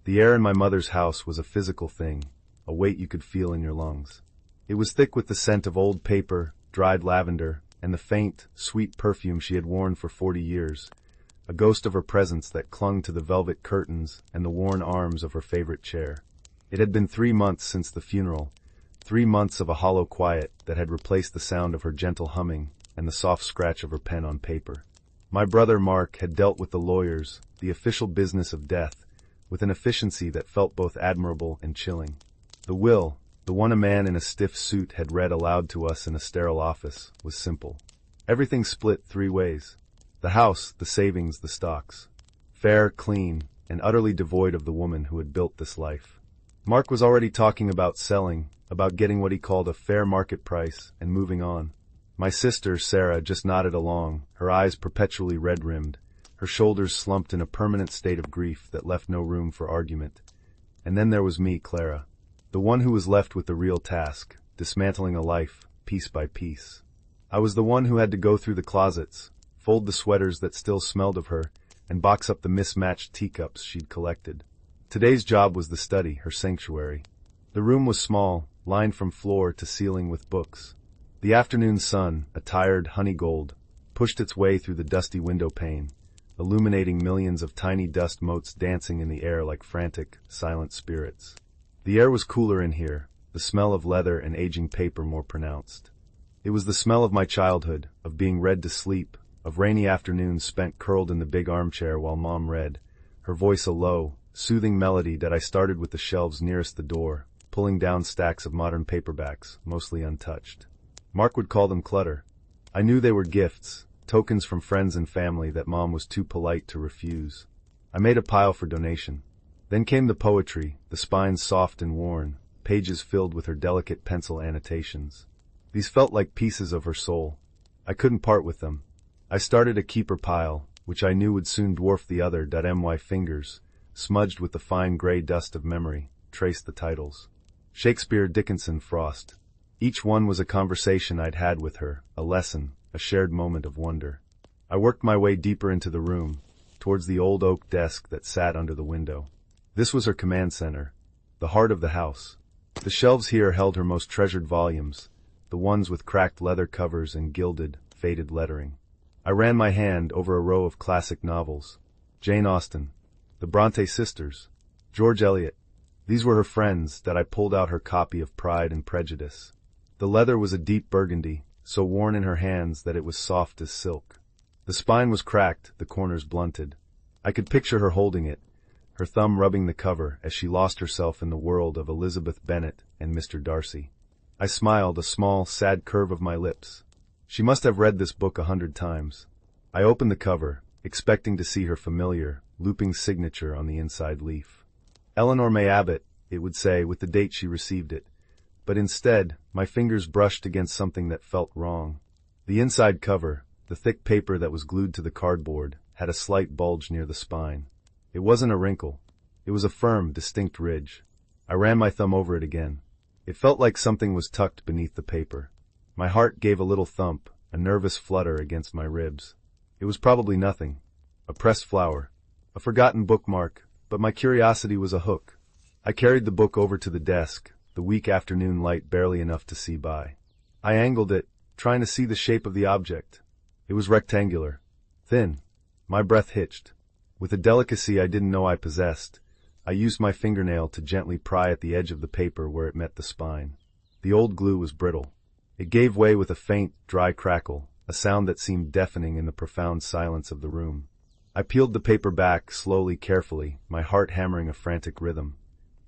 The air in my mother's house was a physical thing, a weight you could feel in your lungs. It was thick with the scent of old paper, dried lavender, and the faint, sweet perfume she had worn for 40 years, a ghost of her presence that clung to the velvet curtains and the worn arms of her favorite chair. It had been 3 months since the funeral, 3 months of a hollow quiet that had replaced the sound of her gentle humming and the soft scratch of her pen on paper. My brother Mark had dealt with the lawyers, the official business of death, with an efficiency that felt both admirable and chilling. The will, the one a man in a stiff suit had read aloud to us in a sterile office, was simple. Everything split 3 ways. The house, the savings, the stocks. Fair, clean, and utterly devoid of the woman who had built this life. Mark was already talking about selling, about getting what he called a fair market price, and moving on. My sister, Sarah, just nodded along, her eyes perpetually red-rimmed, her shoulders slumped in a permanent state of grief that left no room for argument. And then there was me, Clara, the one who was left with the real task, dismantling a life, piece by piece. I was the one who had to go through the closets, fold the sweaters that still smelled of her, and box up the mismatched teacups she'd collected. Today's job was the study, her sanctuary. The room was small, lined from floor to ceiling with books. The afternoon sun, a tired honey gold, pushed its way through the dusty window pane, illuminating millions of tiny dust motes dancing in the air like frantic, silent spirits. The air was cooler in here, the smell of leather and aging paper more pronounced. It was the smell of my childhood, of being read to sleep, of rainy afternoons spent curled in the big armchair while Mom read, her voice a low, soothing melody that I started with the shelves nearest the door, pulling down stacks of modern paperbacks, mostly untouched. Mark would call them clutter. I knew they were gifts, tokens from friends and family that Mom was too polite to refuse. I made a pile for donation. Then came the poetry, the spines soft and worn, pages filled with her delicate pencil annotations. These felt like pieces of her soul. I couldn't part with them. I started a keeper pile, which I knew would soon dwarf the other. My fingers, smudged with the fine gray dust of memory, traced the titles. Shakespeare, Dickinson, Frost. Each one was a conversation I'd had with her, a lesson, a shared moment of wonder. I worked my way deeper into the room, towards the old oak desk that sat under the window. This was her command center, the heart of the house. The shelves here held her most treasured volumes, the ones with cracked leather covers and gilded, faded lettering. I ran my hand over a row of classic novels. Jane Austen, the Bronte sisters, George Eliot. These were her friends that I pulled out her copy of Pride and Prejudice. The leather was a deep burgundy, so worn in her hands that it was soft as silk. The spine was cracked, the corners blunted. I could picture her holding it, her thumb rubbing the cover as she lost herself in the world of Elizabeth Bennet and Mr. Darcy. I smiled, a small, sad curve of my lips. She must have read this book 100 times. I opened the cover, expecting to see her familiar, looping signature on the inside leaf. Eleanor May Abbott, it would say, with the date she received it. But instead, my fingers brushed against something that felt wrong. The inside cover, the thick paper that was glued to the cardboard, had a slight bulge near the spine. It wasn't a wrinkle. It was a firm, distinct ridge. I ran my thumb over it again. It felt like something was tucked beneath the paper. My heart gave a little thump, a nervous flutter against my ribs. It was probably nothing. A pressed flower. A forgotten bookmark, but my curiosity was a hook. I carried the book over to the desk, the weak afternoon light barely enough to see by. I angled it, trying to see the shape of the object. It was rectangular, thin. My breath hitched. With a delicacy I didn't know I possessed, I used my fingernail to gently pry at the edge of the paper where it met the spine. The old glue was brittle. It gave way with a faint, dry crackle, a sound that seemed deafening in the profound silence of the room. I peeled the paper back, slowly, carefully, my heart hammering a frantic rhythm.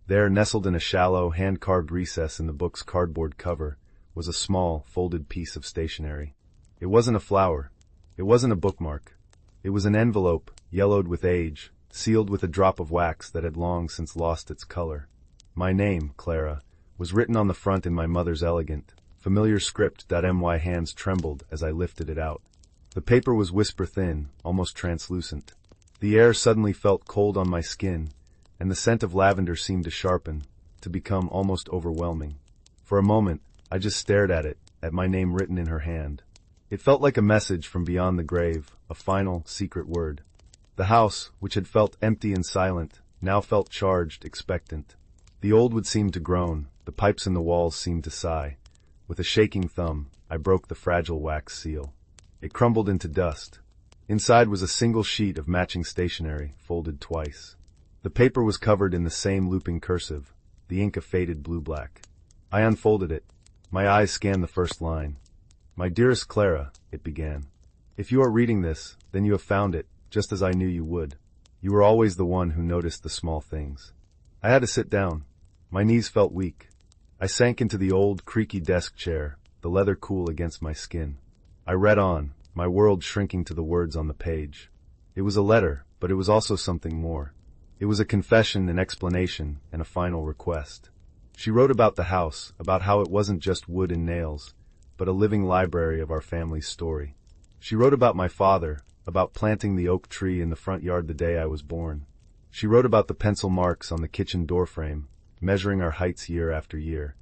There, nestled in a shallow, hand-carved recess in the book's cardboard cover, was a small, folded piece of stationery. It wasn't a flower. It wasn't a bookmark. It was an envelope, yellowed with age, sealed with a drop of wax that had long since lost its color. My name, Clara, was written on the front in my mother's elegant, familiar script. My hands trembled as I lifted it out. The paper was whisper-thin, almost translucent. The air suddenly felt cold on my skin, and the scent of lavender seemed to sharpen, to become almost overwhelming. For a moment, I just stared at it, at my name written in her hand. It felt like a message from beyond the grave, a final, secret word. The house, which had felt empty and silent, now felt charged, expectant. The old would seem to groan, the pipes in the walls seemed to sigh. With a shaking thumb, I broke the fragile wax seal. It crumbled into dust. Inside was a single sheet of matching stationery, folded twice. The paper was covered in the same looping cursive, the ink a faded blue-black. I unfolded it. My eyes scanned the first line. "My dearest Clara," it began. "If you are reading this, then you have found it, just as I knew you would. You were always the one who noticed the small things." I had to sit down. My knees felt weak. I sank into the old, creaky desk chair, the leather cool against my skin. I read on, my world shrinking to the words on the page. It was a letter, but it was also something more. It was a confession, an explanation, and a final request. She wrote about the house, about how it wasn't just wood and nails, but a living library of our family's story. She wrote about my father, about planting the oak tree in the front yard the day I was born. She wrote about the pencil marks on the kitchen doorframe, measuring our heights year after year.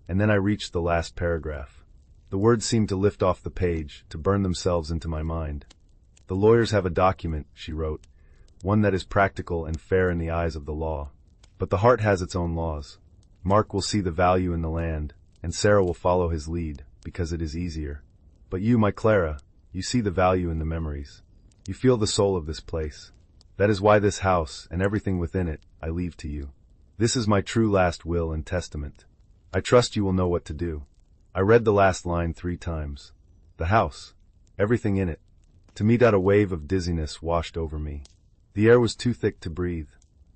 And then I reached the last paragraph. The words seemed to lift off the page, to burn themselves into my mind. "The lawyers have a document," she wrote, "one that is practical and fair in the eyes of the law. But the heart has its own laws. Mark will see the value in the land, and Sarah will follow his lead, because it is easier. But you, my Clara, you see the value in the memories. You feel the soul of this place. That is why this house, and everything within it, I leave to you. This is my true last will and testament. I trust you will know what to do." I read the last line 3 times. The house. Everything in it. To me that a wave of dizziness washed over me. The air was too thick to breathe.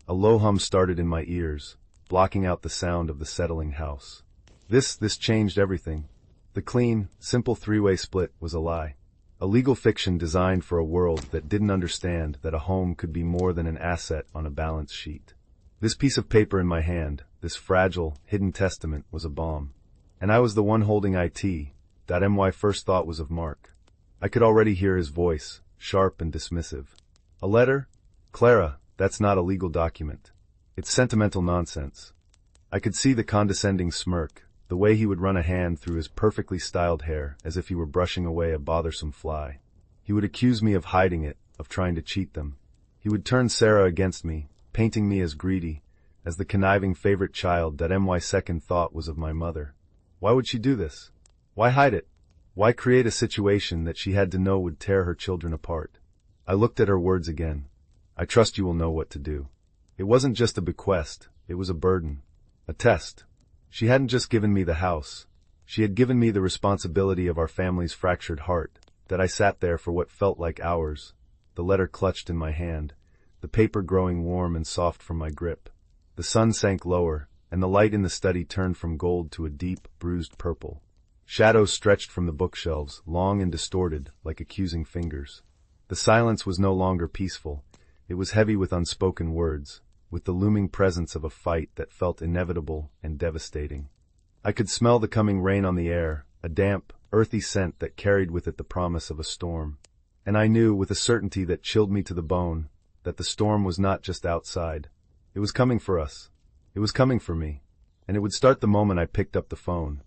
A low hum started in my ears, blocking out the sound of the settling house. This changed everything. The clean, simple 3-way split was a lie. A legal fiction designed for a world that didn't understand that a home could be more than an asset on a balance sheet. This piece of paper in my hand, this fragile, hidden testament, was a bomb. And I was the one holding it. That my first thought was of Mark. I could already hear his voice, sharp and dismissive. "A letter? Clara, that's not a legal document. It's sentimental nonsense." I could see the condescending smirk, the way he would run a hand through his perfectly styled hair as if he were brushing away a bothersome fly. He would accuse me of hiding it, of trying to cheat them. He would turn Sarah against me, painting me as greedy, as the conniving favorite child that my second thought was of my mother. Why would she do this? Why hide it? Why create a situation that she had to know would tear her children apart? I looked at her words again. "I trust you will know what to do." It wasn't just a bequest, it was a burden. A test. She hadn't just given me the house. She had given me the responsibility of our family's fractured heart, that I sat there for what felt like hours, the letter clutched in my hand, the paper growing warm and soft from my grip. The sun sank lower, and the light in the study turned from gold to a deep, bruised purple. Shadows stretched from the bookshelves, long and distorted, like accusing fingers. The silence was no longer peaceful. It was heavy with unspoken words, with the looming presence of a fight that felt inevitable and devastating. I could smell the coming rain on the air, a damp, earthy scent that carried with it the promise of a storm. And I knew, with a certainty that chilled me to the bone, that the storm was not just outside. It was coming for us. It was coming for me. And it would start the moment I picked up the phone.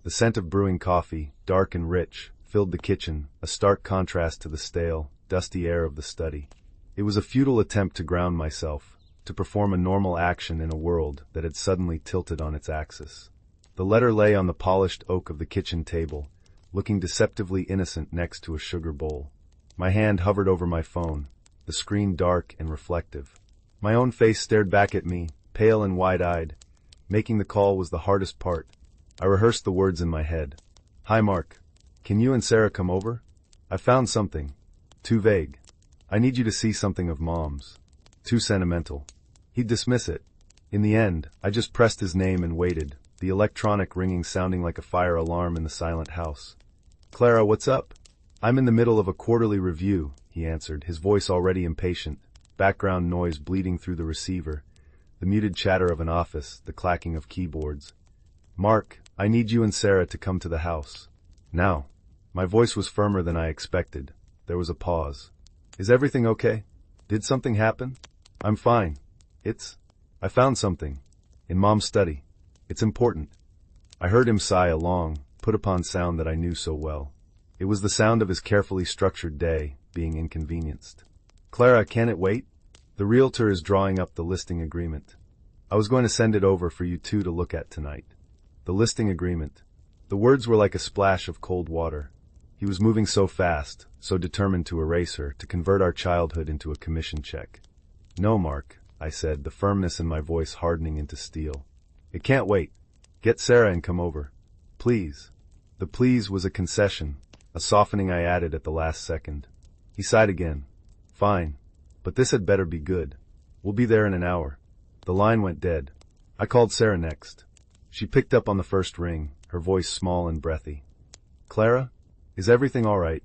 The scent of brewing coffee, dark and rich, filled the kitchen, a stark contrast to the stale, dusty air of the study. It was a futile attempt to ground myself, to perform a normal action in a world that had suddenly tilted on its axis. The letter lay on the polished oak of the kitchen table, looking deceptively innocent next to a sugar bowl. My hand hovered over my phone, the screen dark and reflective. My own face stared back at me, pale and wide-eyed. Making the call was the hardest part. I rehearsed the words in my head. "Hi, Mark. Can you and Sarah come over? I found something. Too vague. I need you to see something of Mom's. Too sentimental." He'd dismiss it. In the end, I just pressed his name and waited, the electronic ringing sounding like a fire alarm in the silent house. "Clara, what's up?" "I'm in the middle of a quarterly review," he answered, his voice already impatient, background noise bleeding through the receiver, the muted chatter of an office, the clacking of keyboards. "Mark, I need you and Sarah to come to the house. Now." My voice was firmer than I expected. There was a pause. "Is everything okay? Did something happen?" "I'm fine. I found something. In Mom's study. It's important." I heard him sigh a long, put-upon sound that I knew so well. It was the sound of his carefully structured day being inconvenienced. "Clara, can it wait?" The realtor is drawing up the listing agreement. I was going to send it over for you two to look at tonight. The listing agreement. The words were like a splash of cold water. He was moving so fast, so determined to erase her, to convert our childhood into a commission check. No, Mark, I said, the firmness in my voice hardening into steel. It can't wait. Get Sarah and come over. Please. The please was a concession, a softening I added at the last second. He sighed again. Fine. But this had better be good. We'll be there in an hour. The line went dead. I called Sarah next. She picked up on the first ring, her voice small and breathy. Clara? Is everything all right?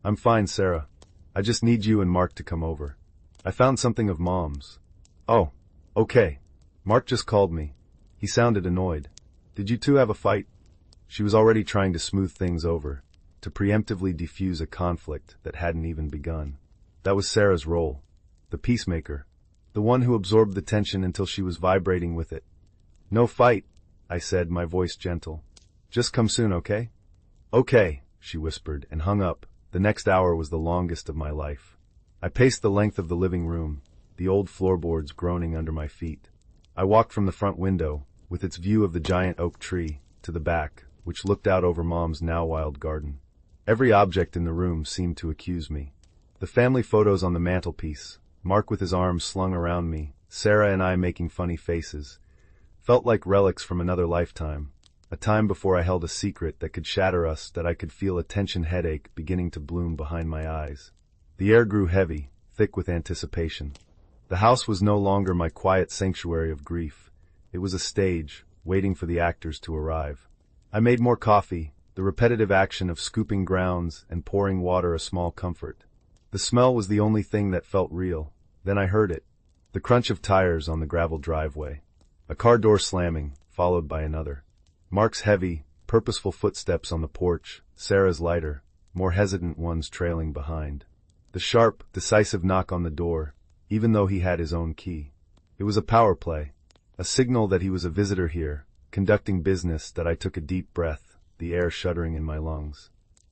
I'm fine, Sarah. I just need you and Mark to come over. I found something of Mom's. Oh, okay. Mark just called me. He sounded annoyed. Did you two have a fight? She was already trying to smooth things over, to preemptively defuse a conflict that hadn't even begun. That was Sarah's role. The peacemaker. The one who absorbed the tension until she was vibrating with it. No fight, I said, my voice gentle. Just come soon, okay? Okay, she whispered, and hung up. The next hour was the longest of my life. I paced the length of the living room, the old floorboards groaning under my feet. I walked from the front window, with its view of the giant oak tree, to the back, which looked out over Mom's now wild garden. Every object in the room seemed to accuse me. The family photos on the mantelpiece, Mark with his arms slung around me, Sarah and I making funny faces, felt like relics from another lifetime, a time before I held a secret that could shatter us, that I could feel a tension headache beginning to bloom behind my eyes. The air grew heavy, thick with anticipation. The house was no longer my quiet sanctuary of grief. It was a stage, waiting for the actors to arrive. I made more coffee, the repetitive action of scooping grounds and pouring water a small comfort. The smell was the only thing that felt real. Then I heard it. The crunch of tires on the gravel driveway. A car door slamming, followed by another. Mark's heavy, purposeful footsteps on the porch, Sarah's lighter, more hesitant ones trailing behind. The sharp, decisive knock on the door, even though he had his own key. It was a power play, a signal that he was a visitor here, conducting business. That I took a deep breath, the air shuddering in my lungs.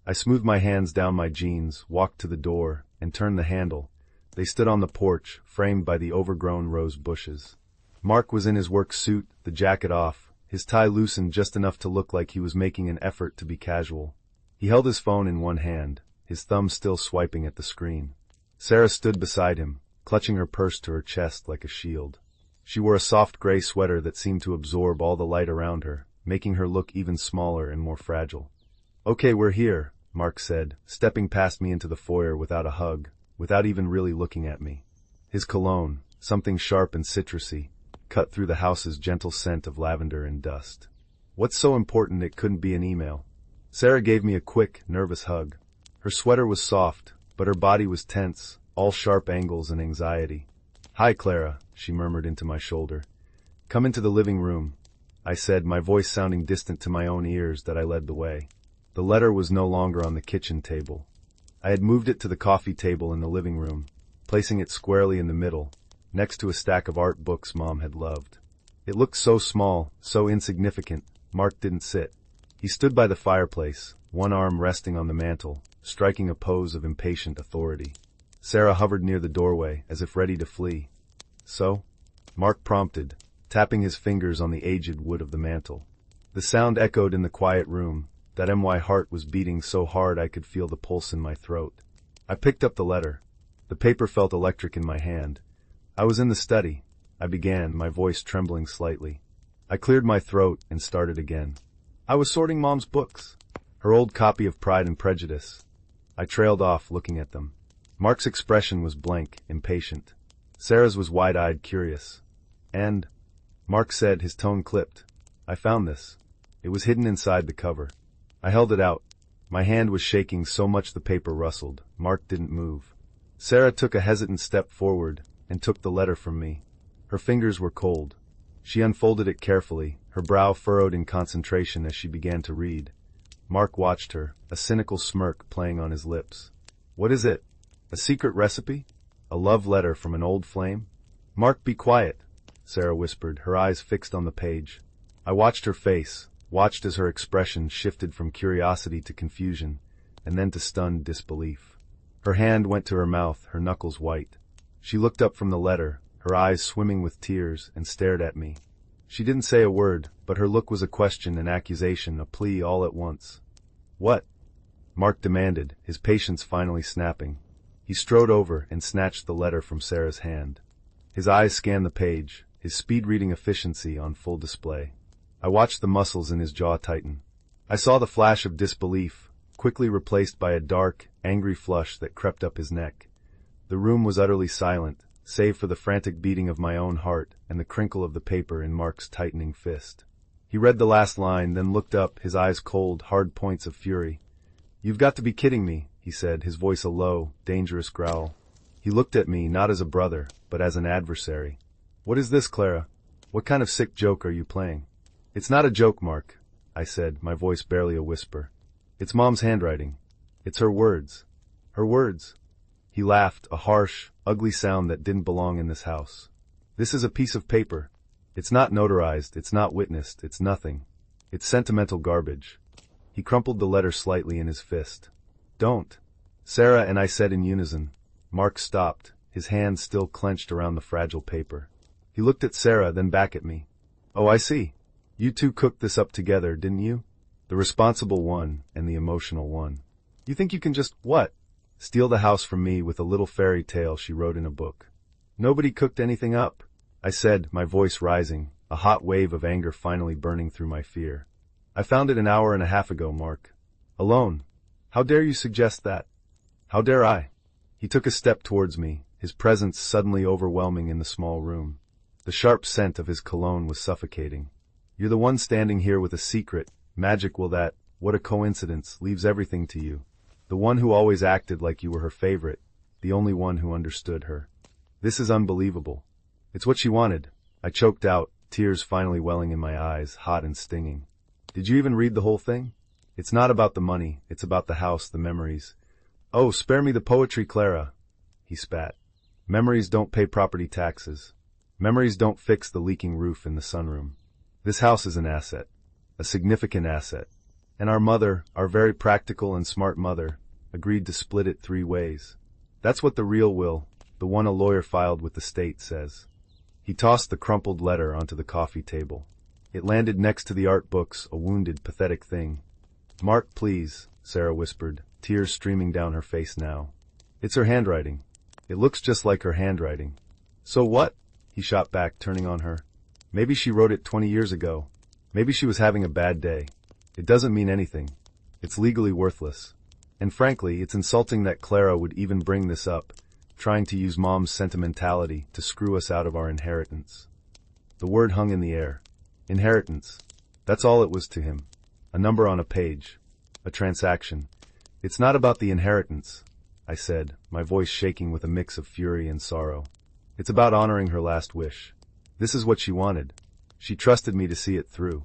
I smoothed my hands down my jeans, walked to the door, and turned the handle. They stood on the porch, framed by the overgrown rose bushes. Mark was in his work suit, the jacket off, his tie loosened just enough to look like he was making an effort to be casual. He held his phone in one hand, his thumb still swiping at the screen. Sarah stood beside him, clutching her purse to her chest like a shield. She wore a soft gray sweater that seemed to absorb all the light around her, making her look even smaller and more fragile. Okay, we're here, Mark said, stepping past me into the foyer without a hug, without even really looking at me. His cologne, something sharp and citrusy, cut through the house's gentle scent of lavender and dust. What's so important it couldn't be an email? Sarah gave me a quick, nervous hug. Her sweater was soft, but her body was tense, all sharp angles and anxiety. Hi, Clara, she murmured into my shoulder. Come into the living room, I said, my voice sounding distant to my own ears. That I led the way. The letter was no longer on the kitchen table. I had moved it to the coffee table in the living room, placing it squarely in the middle, next to a stack of art books Mom had loved. It looked so small, so insignificant. Mark didn't sit. He stood by the fireplace, one arm resting on the mantel, striking a pose of impatient authority. Sarah hovered near the doorway, as if ready to flee. So? Mark prompted, tapping his fingers on the aged wood of the mantel. The sound echoed in the quiet room. That my heart was beating so hard I could feel the pulse in my throat. I picked up the letter. The paper felt electric in my hand. I was in the study. I began, my voice trembling slightly. I cleared my throat and started again. I was sorting Mom's books. Her old copy of Pride and Prejudice. I trailed off, looking at them. Mark's expression was blank, impatient. Sarah's was wide-eyed, curious. And, Mark said, his tone clipped, I found this. It was hidden inside the cover. I held it out. My hand was shaking so much the paper rustled. Mark didn't move. Sarah took a hesitant step forward and took the letter from me. Her fingers were cold. She unfolded it carefully, her brow furrowed in concentration as she began to read. Mark watched her, a cynical smirk playing on his lips. What is it? A secret recipe? A love letter from an old flame? Mark, be quiet, Sarah whispered, her eyes fixed on the page. I watched her face, watched as her expression shifted from curiosity to confusion, and then to stunned disbelief. Her hand went to her mouth, her knuckles white. She looked up from the letter, her eyes swimming with tears, and stared at me. She didn't say a word, but her look was a question, an accusation, a plea all at once. "What?" Mark demanded, his patience finally snapping. He strode over and snatched the letter from Sarah's hand. His eyes scanned the page, his speed-reading efficiency on full display. I watched the muscles in his jaw tighten. I saw the flash of disbelief, quickly replaced by a dark, angry flush that crept up his neck. The room was utterly silent, save for the frantic beating of my own heart and the crinkle of the paper in Mark's tightening fist. He read the last line, then looked up, his eyes cold, hard points of fury. "You've got to be kidding me," he said, his voice a low, dangerous growl. He looked at me not as a brother, but as an adversary. "What is this, Clara? What kind of sick joke are you playing?" "It's not a joke, Mark," I said, my voice barely a whisper. "It's Mom's handwriting. It's her words. Her words." He laughed, a harsh, ugly sound that didn't belong in this house. "This is a piece of paper. It's not notarized, it's not witnessed, it's nothing. It's sentimental garbage." He crumpled the letter slightly in his fist. "Don't." Sarah and I said in unison. Mark stopped, his hands still clenched around the fragile paper. He looked at Sarah, then back at me. "Oh, I see. You two cooked this up together, didn't you? The responsible one and the emotional one. You think you can just, what? Steal the house from me with a little fairy tale she wrote in a book." "Nobody cooked anything up," I said, my voice rising, a hot wave of anger finally burning through my fear. "I found it an hour and a half ago, Mark. Alone. How dare you suggest that? How dare I?" He took a step towards me, his presence suddenly overwhelming in the small room. The sharp scent of his cologne was suffocating. "You're the one standing here with a secret, magic will that, what a coincidence, leaves everything to you. The one who always acted like you were her favorite, the only one who understood her. This is unbelievable." "It's what she wanted," I choked out, tears finally welling in my eyes, hot and stinging. "Did you even read the whole thing? It's not about the money, it's about the house, the memories." "Oh, spare me the poetry, Clara," he spat. "Memories don't pay property taxes. Memories don't fix the leaking roof in the sunroom. This house is an asset, a significant asset. And our mother, our very practical and smart mother, agreed to split it 3 ways. That's what the real will, the one a lawyer filed with the state, says." He tossed the crumpled letter onto the coffee table. It landed next to the art books, a wounded, pathetic thing. "Mark, please," Sarah whispered, tears streaming down her face now. "It's her handwriting. It looks just like her handwriting." "So what?" he shot back, turning on her. "Maybe she wrote it 20 years ago. Maybe she was having a bad day. It doesn't mean anything. It's legally worthless. And frankly, it's insulting that Clara would even bring this up, trying to use Mom's sentimentality to screw us out of our inheritance." The word hung in the air. Inheritance. That's all it was to him. A number on a page. A transaction. "It's not about the inheritance," I said, my voice shaking with a mix of fury and sorrow. "It's about honoring her last wish. This is what she wanted. She trusted me to see it through."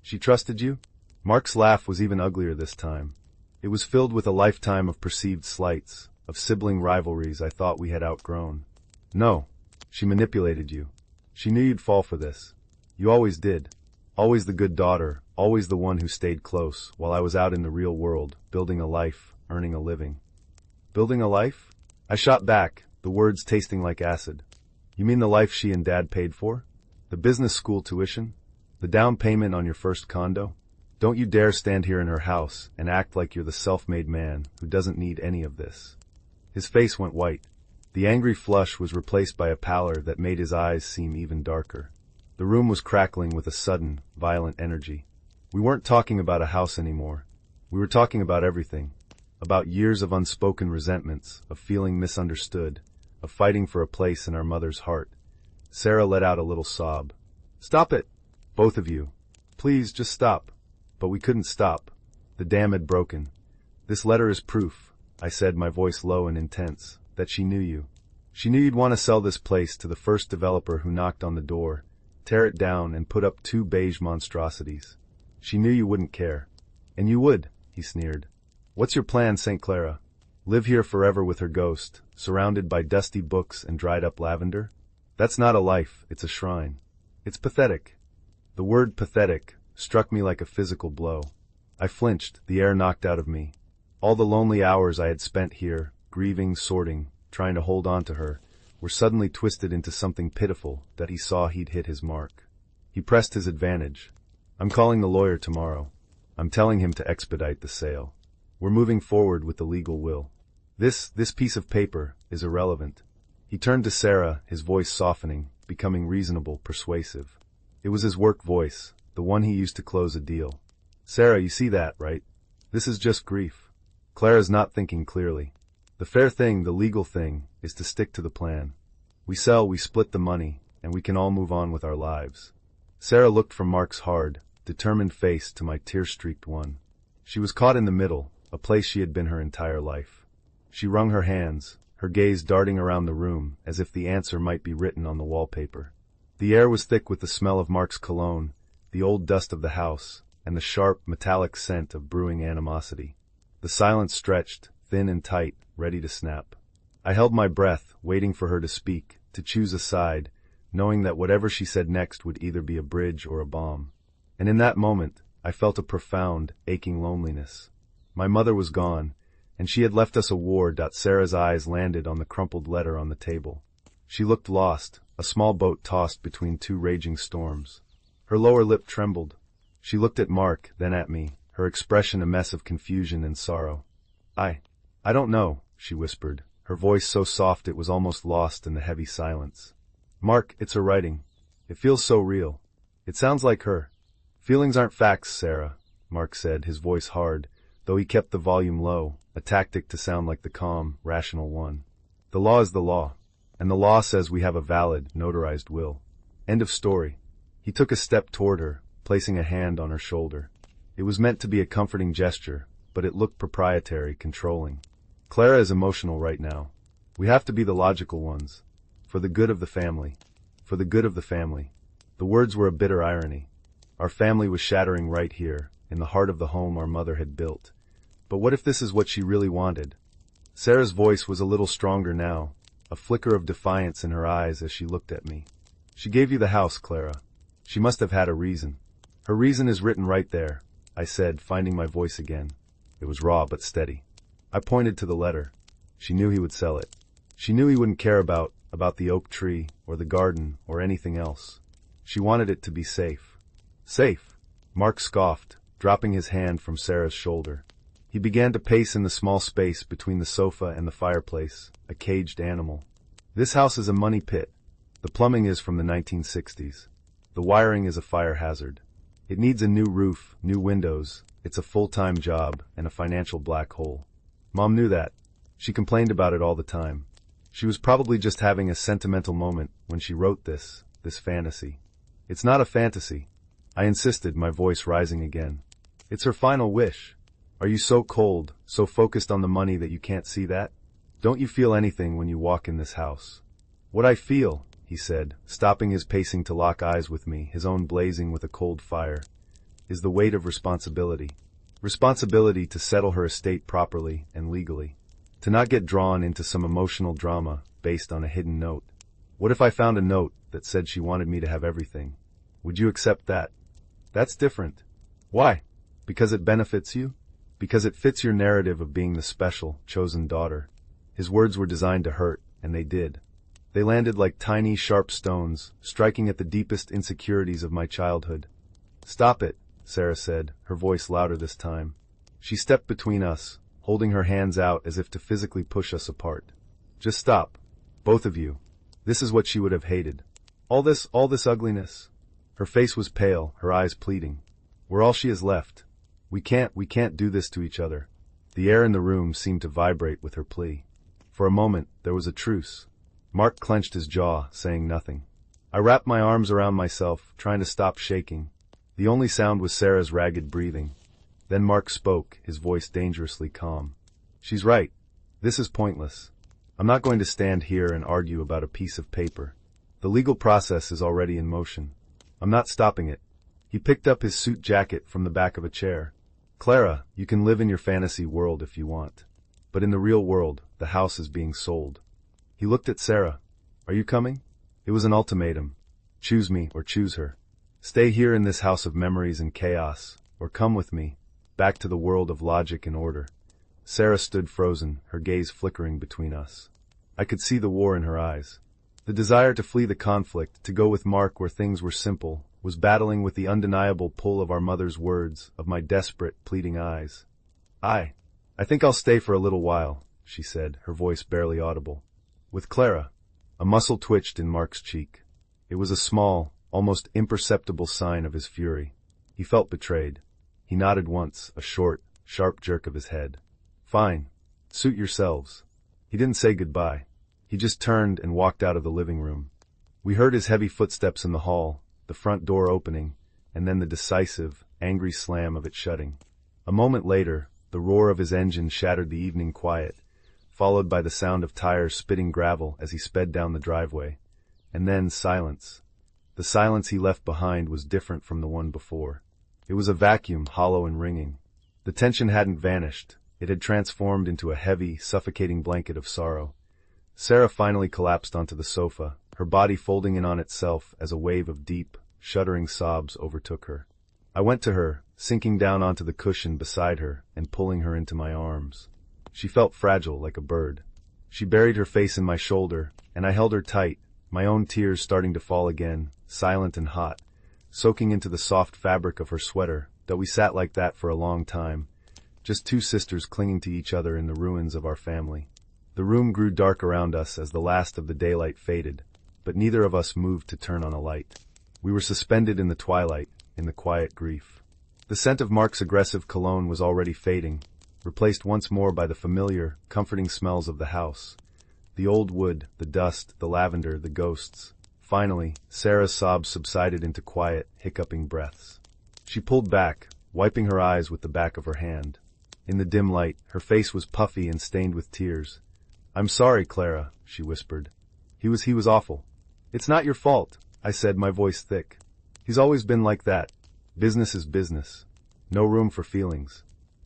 "She trusted you?" Mark's laugh was even uglier this time. It was filled with a lifetime of perceived slights, of sibling rivalries I thought we had outgrown. "No. She manipulated you. She knew you'd fall for this. You always did. Always the good daughter, always the one who stayed close, while I was out in the real world, building a life, earning a living." "Building a life?" I shot back, the words tasting like acid. "You mean the life she and Dad paid for? The business school tuition? The down payment on your first condo? Don't you dare stand here in her house and act like you're the self-made man who doesn't need any of this." His face went white. The angry flush was replaced by a pallor that made his eyes seem even darker. The room was crackling with a sudden, violent energy. We weren't talking about a house anymore. We were talking about everything. About years of unspoken resentments, of feeling misunderstood, of fighting for a place in our mother's heart. Sarah let out a little sob. "Stop it! Both of you. Please, just stop." But we couldn't stop. The dam had broken. "This letter is proof," I said, my voice low and intense, "that she knew you. She knew you'd want to sell this place to the first developer who knocked on the door, tear it down, and put up 2 beige monstrosities. She knew you wouldn't care. And you would," he sneered. "What's your plan, St. Clara? Live here forever with her ghost, surrounded by dusty books and dried-up lavender? That's not a life, it's a shrine. It's pathetic." The word pathetic struck me like a physical blow. I flinched, the air knocked out of me. All the lonely hours I had spent here, grieving, sorting, trying to hold on to her, were suddenly twisted into something pitiful that he saw he'd hit his mark. He pressed his advantage. I'm calling the lawyer tomorrow. I'm telling him to expedite the sale. We're moving forward with the legal will. This piece of paper is irrelevant. He turned to Sarah, his voice softening, becoming reasonable, persuasive. It was his work voice, the one he used to close a deal. Sarah, you see that, right? This is just grief. Clara's not thinking clearly. The fair thing, the legal thing, is to stick to the plan. We sell, we split the money, and we can all move on with our lives. Sarah looked from Mark's hard, determined face to my tear-streaked one. She was caught in the middle, a place she had been her entire life. She wrung her hands, her gaze darting around the room as if the answer might be written on the wallpaper. The air was thick with the smell of Mark's cologne, the old dust of the house, and the sharp, metallic scent of brewing animosity. The silence stretched, thin and tight, ready to snap. I held my breath, waiting for her to speak, to choose a side, knowing that whatever she said next would either be a bridge or a bomb. And in that moment, I felt a profound, aching loneliness. My mother was gone, and she had left us a war. Sarah's eyes landed on the crumpled letter on the table. She looked lost, a small boat tossed between two raging storms. Her lower lip trembled. She looked at Mark, then at me, her expression a mess of confusion and sorrow. I don't know, she whispered, her voice so soft it was almost lost in the heavy silence. Mark, it's her writing. It feels so real. It sounds like her. Feelings aren't facts, Sarah, Mark said, his voice hard, though he kept the volume low, a tactic to sound like the calm, rational one. The law is the law, and the law says we have a valid, notarized will. End of story. He took a step toward her, placing a hand on her shoulder. It was meant to be a comforting gesture, but it looked proprietary, controlling. Clara is emotional right now. We have to be the logical ones. For the good of the family. For the good of the family. The words were a bitter irony. Our family was shattering right here, in the heart of the home our mother had built. But what if this is what she really wanted? Sarah's voice was a little stronger now, a flicker of defiance in her eyes as she looked at me. She gave you the house, Clara. She must have had a reason. Her reason is written right there, I said, finding my voice again. It was raw but steady. I pointed to the letter. She knew he would sell it. She knew he wouldn't care about the oak tree, or the garden, or anything else. She wanted it to be safe. Safe? Mark scoffed, dropping his hand from Sarah's shoulder. He began to pace in the small space between the sofa and the fireplace, a caged animal. This house is a money pit. The plumbing is from the 1960s. The wiring is a fire hazard. It needs a new roof, new windows. It's a full-time job and a financial black hole. Mom knew that. She complained about it all the time. She was probably just having a sentimental moment when she wrote this fantasy. It's not a fantasy, I insisted, my voice rising again. It's her final wish. Are you so cold, so focused on the money that you can't see that? Don't you feel anything when you walk in this house? What I feel, he said, stopping his pacing to lock eyes with me, his own blazing with a cold fire, is the weight of responsibility. Responsibility to settle her estate properly and legally. To not get drawn into some emotional drama based on a hidden note. What if I found a note that said she wanted me to have everything? Would you accept that? That's different. Why? Because it benefits you? Because it fits your narrative of being the special, chosen daughter. His words were designed to hurt, and they did. They landed like tiny, sharp stones, striking at the deepest insecurities of my childhood. Stop it, Sarah said, her voice louder this time. She stepped between us, holding her hands out as if to physically push us apart. Just stop. Both of you. This is what she would have hated. All this ugliness. Her face was pale, her eyes pleading. We're all she has left. We can't do this to each other. The air in the room seemed to vibrate with her plea. For a moment, there was a truce. Mark clenched his jaw, saying nothing. I wrapped my arms around myself, trying to stop shaking. The only sound was Sarah's ragged breathing. Then Mark spoke, his voice dangerously calm. She's right. This is pointless. I'm not going to stand here and argue about a piece of paper. The legal process is already in motion. I'm not stopping it. He picked up his suit jacket from the back of a chair. Clara, you can live in your fantasy world if you want. But in the real world, the house is being sold. He looked at Sarah. Are you coming? It was an ultimatum. Choose me or choose her. Stay here in this house of memories and chaos, or come with me, back to the world of logic and order. Sarah stood frozen, her gaze flickering between us. I could see the war in her eyes. The desire to flee the conflict, to go with Mark where things were simple, was battling with the undeniable pull of our mother's words, of my desperate, pleading eyes. I think I'll stay for a little while, she said, her voice barely audible. With Clara. A muscle twitched in Mark's cheek. It was a small, almost imperceptible sign of his fury. He felt betrayed. He nodded once, a short, sharp jerk of his head. Fine. Suit yourselves. He didn't say goodbye. He just turned and walked out of the living room. We heard his heavy footsteps in the hall, the front door opening, and then the decisive, angry slam of it shutting. A moment later, the roar of his engine shattered the evening quiet, followed by the sound of tires spitting gravel as he sped down the driveway. And then silence. The silence he left behind was different from the one before. It was a vacuum, hollow and ringing. The tension hadn't vanished. It had transformed into a heavy, suffocating blanket of sorrow. Sarah finally collapsed onto the sofa, her body folding in on itself as a wave of deep, shuddering sobs overtook her. I went to her, sinking down onto the cushion beside her and pulling her into my arms. She felt fragile like a bird. She buried her face in my shoulder, and I held her tight, my own tears starting to fall again, silent and hot, soaking into the soft fabric of her sweater, that we sat like that for a long time, just two sisters clinging to each other in the ruins of our family. The room grew dark around us as the last of the daylight faded, but neither of us moved to turn on a light. We were suspended in the twilight, in the quiet grief. The scent of Mark's aggressive cologne was already fading, replaced once more by the familiar, comforting smells of the house. The old wood, the dust, the lavender, the ghosts. Finally, Sarah's sobs subsided into quiet, hiccuping breaths. She pulled back, wiping her eyes with the back of her hand. In the dim light, her face was puffy and stained with tears. "I'm sorry, Clara," she whispered. He was awful." "It's not your fault," I said, my voice thick. "He's always been like that. Business is business. No room for feelings."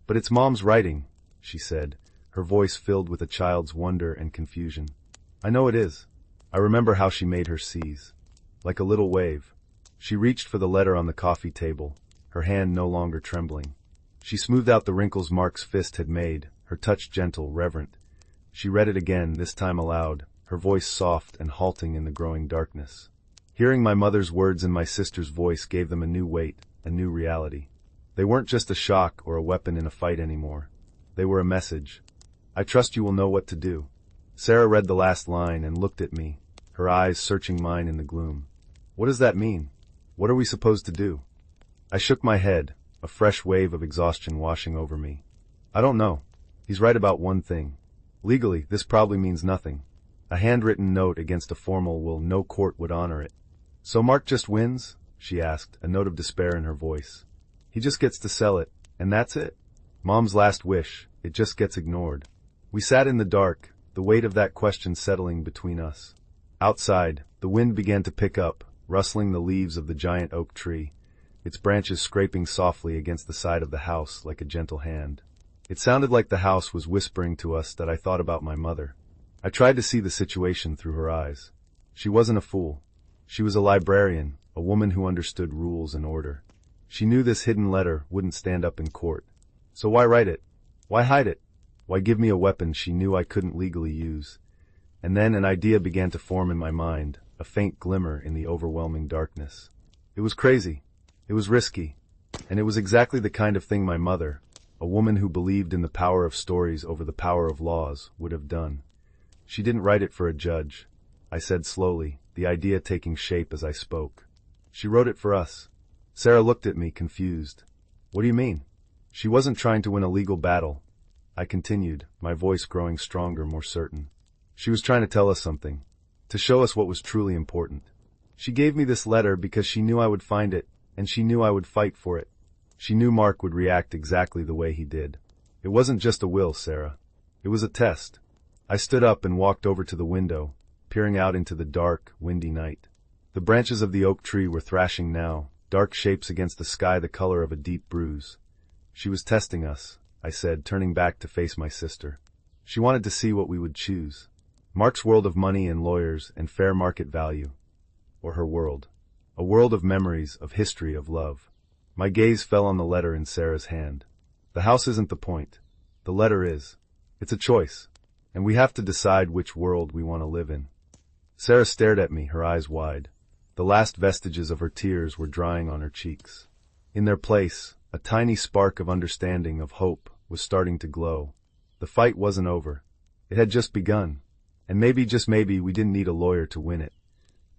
"But it's Mom's writing," she said, her voice filled with a child's wonder and confusion. "I know it is." I remember how she made her seize. Like a little wave. She reached for the letter on the coffee table, her hand no longer trembling. She smoothed out the wrinkles Mark's fist had made, her touch gentle, reverent. She read it again, this time aloud, her voice soft and halting in the growing darkness. Hearing my mother's words and my sister's voice gave them a new weight, a new reality. They weren't just a shock or a weapon in a fight anymore. They were a message. "I trust you will know what to do." Sarah read the last line and looked at me, her eyes searching mine in the gloom. "What does that mean? What are we supposed to do?" I shook my head, a fresh wave of exhaustion washing over me. "I don't know. He's right about one thing. Legally, this probably means nothing. A handwritten note against a formal will, no court would honor it." "So Mark just wins?" she asked, a note of despair in her voice. "He just gets to sell it, and that's it? Mom's last wish, it just gets ignored." We sat in the dark, the weight of that question settling between us. Outside, the wind began to pick up, rustling the leaves of the giant oak tree, its branches scraping softly against the side of the house like a gentle hand. It sounded like the house was whispering to us that I thought about my mother. I tried to see the situation through her eyes. She wasn't a fool. She was a librarian, a woman who understood rules and order. She knew this hidden letter wouldn't stand up in court. So why write it? Why hide it? Why give me a weapon she knew I couldn't legally use? And then an idea began to form in my mind, a faint glimmer in the overwhelming darkness. It was crazy. It was risky. And it was exactly the kind of thing my mother, a woman who believed in the power of stories over the power of laws, would have done. She didn't write it for a judge, I said slowly, the idea taking shape as I spoke. She wrote it for us. Sarah looked at me, confused. "What do you mean?" "She wasn't trying to win a legal battle," I continued, my voice growing stronger, more certain. "She was trying to tell us something, to show us what was truly important. She gave me this letter because she knew I would find it, and she knew I would fight for it. She knew Mark would react exactly the way he did. It wasn't just a will, Sarah. It was a test." I stood up and walked over to the window, peering out into the dark, windy night. The branches of the oak tree were thrashing now, dark shapes against the sky the color of a deep bruise. She was testing us, I said, turning back to face my sister. She wanted to see what we would choose. Mark's world of money and lawyers and fair market value. Or her world. A world of memories, of history, of love. My gaze fell on the letter in Sarah's hand. The house isn't the point. The letter is. It's a choice. And we have to decide which world we want to live in. Sarah stared at me, her eyes wide. The last vestiges of her tears were drying on her cheeks. In their place, a tiny spark of understanding, of hope, was starting to glow. The fight wasn't over. It had just begun. And maybe, just maybe, we didn't need a lawyer to win it.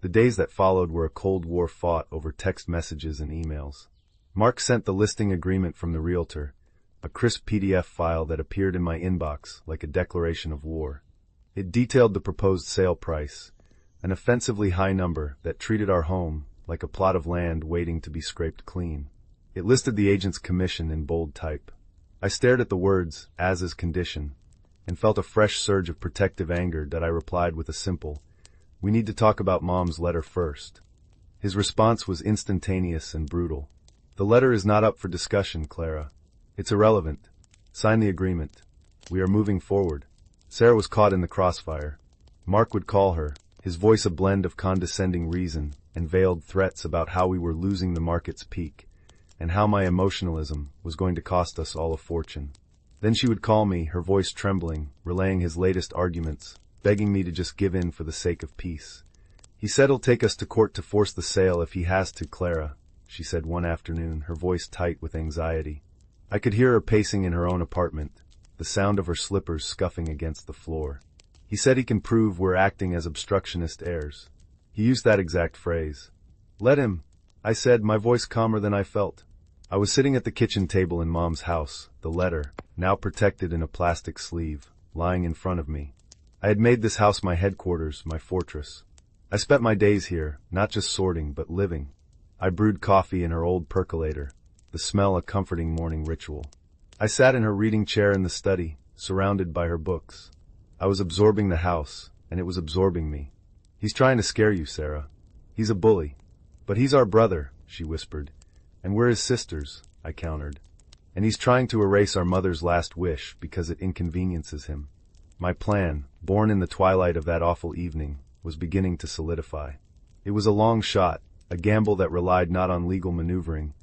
The days that followed were a Cold War fought over text messages and emails. Mark sent the listing agreement from the realtor, a crisp PDF file that appeared in my inbox like a declaration of war. It detailed the proposed sale price, an offensively high number that treated our home like a plot of land waiting to be scraped clean. It listed the agent's commission in bold type. I stared at the words, "as is condition," and felt a fresh surge of protective anger that I replied with a simple, "We need to talk about Mom's letter first." His response was instantaneous and brutal. "The letter is not up for discussion, Clara. It's irrelevant. Sign the agreement. We are moving forward." Sarah was caught in the crossfire. Mark would call her, his voice a blend of condescending reason and veiled threats about how we were losing the market's peak, and how my emotionalism was going to cost us all a fortune. Then she would call me, her voice trembling, relaying his latest arguments, begging me to just give in for the sake of peace. "He said he'll take us to court to force the sale if he has to, Clara," she said one afternoon, her voice tight with anxiety. I could hear her pacing in her own apartment, the sound of her slippers scuffing against the floor. "He said he can prove we're acting as obstructionist heirs." He used that exact phrase. "Let him," I said, my voice calmer than I felt. I was sitting at the kitchen table in Mom's house, the letter, now protected in a plastic sleeve, lying in front of me. I had made this house my headquarters, my fortress. I spent my days here, not just sorting, but living. I brewed coffee in her old percolator, the smell a comforting morning ritual. I sat in her reading chair in the study, surrounded by her books. I was absorbing the house, and it was absorbing me. "He's trying to scare you, Sarah. He's a bully. But he's our brother," she whispered. "And we're his sisters," I countered. "And he's trying to erase our mother's last wish because it inconveniences him." My plan, born in the twilight of that awful evening, was beginning to solidify. It was a long shot, a gamble that relied not on legal maneuvering,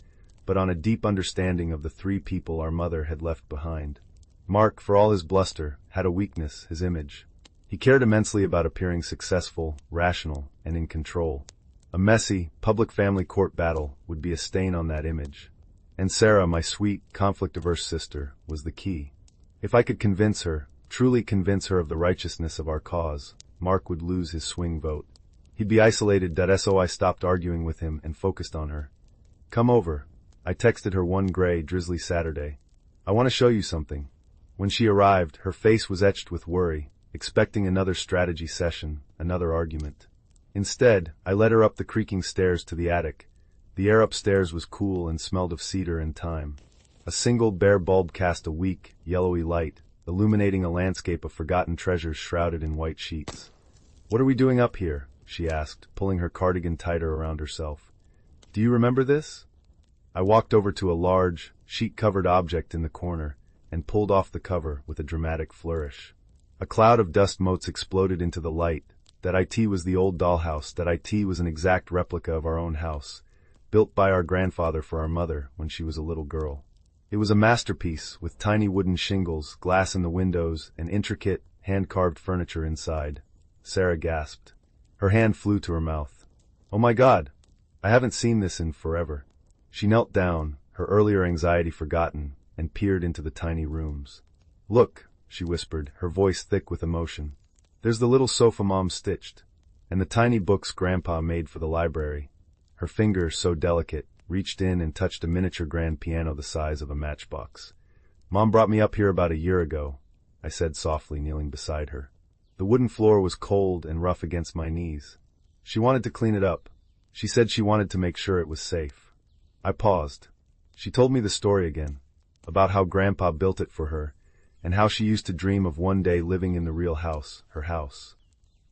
but on a deep understanding of the three people our mother had left behind. Mark, for all his bluster, had a weakness, his image. He cared immensely about appearing successful, rational, and in control. A messy, public family court battle would be a stain on that image. And Sarah, my sweet, conflict-averse sister, was the key. If I could convince her, truly convince her of the righteousness of our cause, Mark would lose his swing vote. He'd be isolated, so I stopped arguing with him and focused on her. "Come over," I texted her one gray, drizzly Saturday. "I want to show you something." When she arrived, her face was etched with worry, expecting another strategy session, another argument. Instead, I led her up the creaking stairs to the attic. The air upstairs was cool and smelled of cedar and thyme. A single bare bulb cast a weak, yellowy light, illuminating a landscape of forgotten treasures shrouded in white sheets. "What are we doing up here?" she asked, pulling her cardigan tighter around herself. "Do you remember this?" I walked over to a large, sheet-covered object in the corner and pulled off the cover with a dramatic flourish. A cloud of dust motes exploded into the light. That IT was the old dollhouse, that IT was an exact replica of our own house, built by our grandfather for our mother when she was a little girl. It was a masterpiece, with tiny wooden shingles, glass in the windows, and intricate, hand-carved furniture inside. Sarah gasped. Her hand flew to her mouth. "Oh my God! I haven't seen this in forever." She knelt down, her earlier anxiety forgotten, and peered into the tiny rooms. "Look," she whispered, her voice thick with emotion. "There's the little sofa Mom stitched, and the tiny books Grandpa made for the library." Her fingers, so delicate, reached in and touched a miniature grand piano the size of a matchbox. "Mom brought me up here about a year ago," I said softly, kneeling beside her. The wooden floor was cold and rough against my knees. She wanted to clean it up. She said she wanted to make sure it was safe. I paused. She told me the story again, about how Grandpa built it for her, and how she used to dream of one day living in the real house, her house.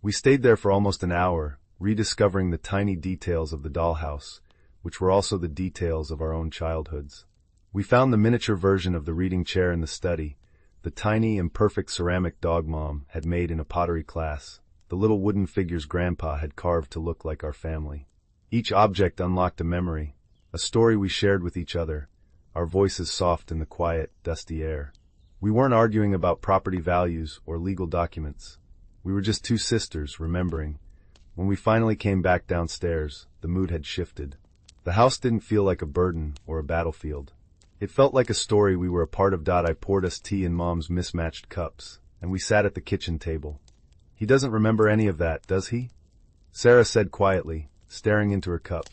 We stayed there for almost an hour, rediscovering the tiny details of the dollhouse, which were also the details of our own childhoods. We found the miniature version of the reading chair in the study, the tiny, imperfect ceramic dog Mom had made in a pottery class, the little wooden figures Grandpa had carved to look like our family. Each object unlocked a memory, a story we shared with each other, our voices soft in the quiet, dusty air. We weren't arguing about property values or legal documents. We were just two sisters remembering, When we finally came back downstairs, the mood had shifted. The house didn't feel like a burden or a battlefield. It felt like a story we were a part of. I poured us tea in Mom's mismatched cups, and we sat at the kitchen table. He doesn't remember any of that, does he? Sarah said quietly, staring into her cup.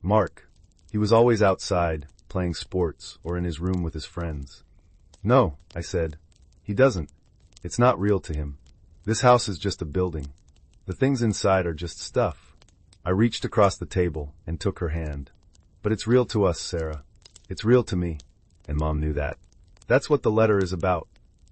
Mark. He was always outside, playing sports, or in his room with his friends. No, I said. He doesn't. It's not real to him. This house is just a building. The things inside are just stuff. I reached across the table and took her hand. But it's real to us, Sarah. It's real to me. And Mom knew that. That's what the letter is about.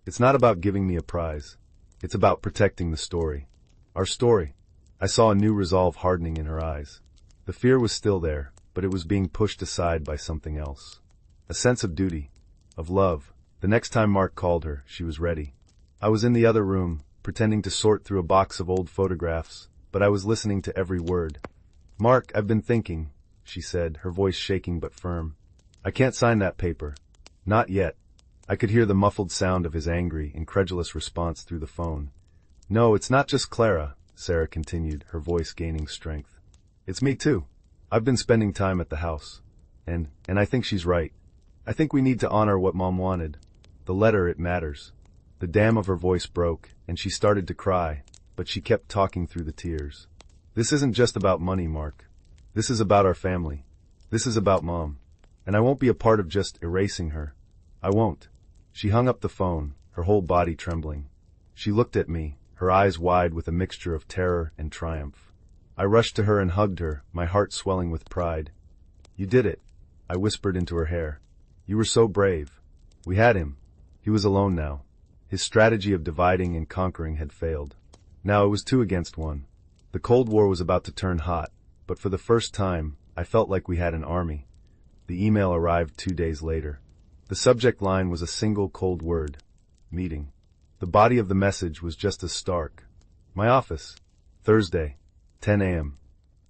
It's not about giving me a prize. It's about protecting the story. Our story. I saw a new resolve hardening in her eyes. The fear was still there, but it was being pushed aside by something else. A sense of duty. Of love. The next time Mark called her, she was ready. I was in the other room, pretending to sort through a box of old photographs, but I was listening to every word. Mark, I've been thinking, she said, her voice shaking but firm. I can't sign that paper. Not yet. I could hear the muffled sound of his angry, incredulous response through the phone. No, it's not just Clara, Sarah continued, her voice gaining strength. It's me too. I've been spending time at the house. And I think she's right. I think we need to honor what Mom wanted. The letter, it matters. The dam of her voice broke, and she started to cry, but she kept talking through the tears. This isn't just about money, Mark. This is about our family. This is about Mom. And I won't be a part of just erasing her. I won't. She hung up the phone, her whole body trembling. She looked at me, her eyes wide with a mixture of terror and triumph. I rushed to her and hugged her, my heart swelling with pride. You did it, I whispered into her hair. You were so brave. We had him. He was alone now. His strategy of dividing and conquering had failed. Now it was 2 against 1. The Cold War was about to turn hot, but for the first time, I felt like we had an army. The email arrived 2 days later. The subject line was a single cold word. Meeting. The body of the message was just as stark. My office. Thursday. 10 a.m.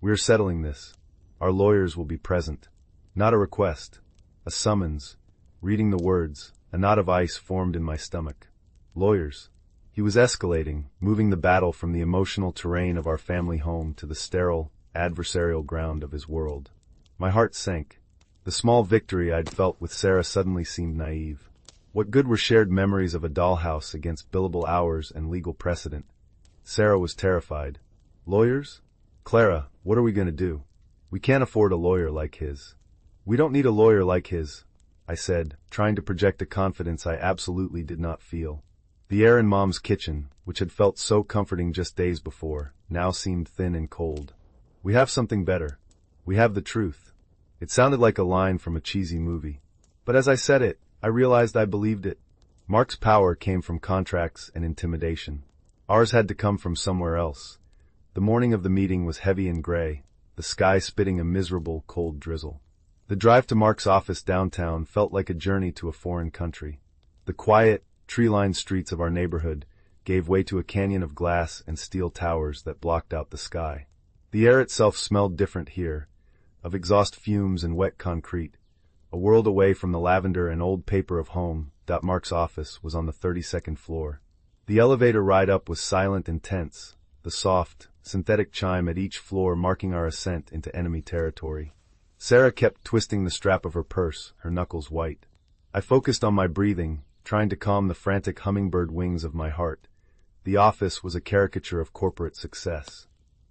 We are settling this. Our lawyers will be present. Not a request. A summons. Reading the words, a knot of ice formed in my stomach. Lawyers. He was escalating, moving the battle from the emotional terrain of our family home to the sterile, adversarial ground of his world. My heart sank. The small victory I'd felt with Sarah suddenly seemed naive. What good were shared memories of a dollhouse against billable hours and legal precedent? Sarah was terrified. Lawyers? Clara, what are we going to do? We can't afford a lawyer like his. We don't need a lawyer like his, I said, trying to project a confidence I absolutely did not feel. The air in Mom's kitchen, which had felt so comforting just days before, now seemed thin and cold. We have something better. We have the truth. It sounded like a line from a cheesy movie. But as I said it, I realized I believed it. Mark's power came from contracts and intimidation. Ours had to come from somewhere else. The morning of the meeting was heavy and gray, the sky spitting a miserable, cold drizzle. The drive to Mark's office downtown felt like a journey to a foreign country. The quiet, tree-lined streets of our neighborhood gave way to a canyon of glass and steel towers that blocked out the sky. The air itself smelled different here, of exhaust fumes and wet concrete. A world away from the lavender and old paper of home, Mark's office was on the 32nd floor. The elevator ride up was silent and tense, the soft, synthetic chime at each floor marking our ascent into enemy territory. Sarah kept twisting the strap of her purse, her knuckles white. I focused on my breathing, trying to calm the frantic hummingbird wings of my heart. The office was a caricature of corporate success.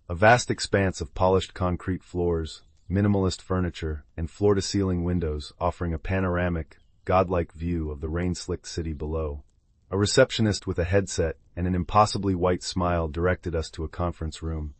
A vast expanse of polished concrete floors, minimalist furniture, and floor-to-ceiling windows offering a panoramic, godlike view of the rain-slicked city below. A receptionist with a headset and an impossibly white smile directed us to a conference room.